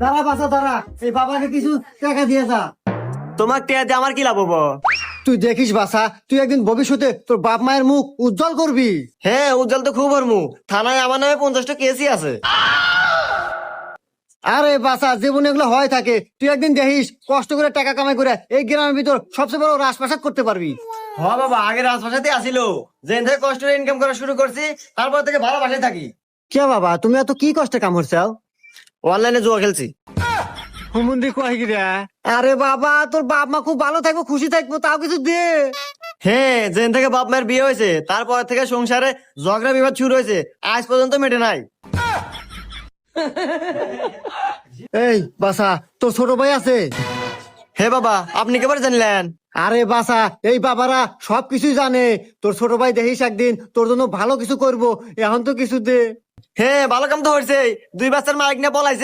দাঁড়া বাসা দাঁড়া, এই বাবাকে কিছু টাকা দিয়ে যা। তোমার টিয়া দিয়ে আমার কি লাভ হবো? তুই দেখিস বাসা, তুই একদিন ভবিষ্যতে তোর বাপ মায়ের মুখ উজ্জ্বল করবি। হ্যাঁ, উজ্জ্বল তো খুব হরমু। থানায় আমার নামে 50টা কেসই আছে। আরে বাসা, জীবনে এগুলো হয় থাকে। তুই একদিন দেখিস কষ্ট করে টাকা কামাই করে এই গ্রামের ভিতর সবচেয়ে বড় রাজপ্রাসাদ করতে পারবি। হ বাবা, আগে রাজভাষাতে আসিল, যেদিন থেকে কষ্ট করে ইনকাম করা শুরু করছি তারপর থেকে ভালো বাসায় থাকি। কে বাবা, তুমি এত কি কষ্টে কাম করছাও? অনলাইনে জুয়া খেলছি। হুমুন্দি কয় কি রে? আরে বাবা, তোর বাপ মা খুব ভালো থাকবো, খুশি থাকবো, তাও কিছু দে। হ্যাঁ, যেদিন থেকে বাপ মায়ের বিয়ে হয়েছে তারপর থেকে সংসারে ঝগড়া বিবাদ শুরু হয়েছে, আজ পর্যন্ত মেটে নাই। এই বাসা, তোর ছোট ভাই আছে? হে বাবা, আপনি কেবার জানলেন? আরে বাসা, এই বাবারা সবকিছুই জানে। তোর ছোট ভাই দেখিস একদিন তোর জন্য ভালো কিছু করব, এখন তো কিছু দে। হ্যাঁ, ভালো কাম তো হয়েছে। 2 বাচ্চার মালিক নিয়ে পলাইছে।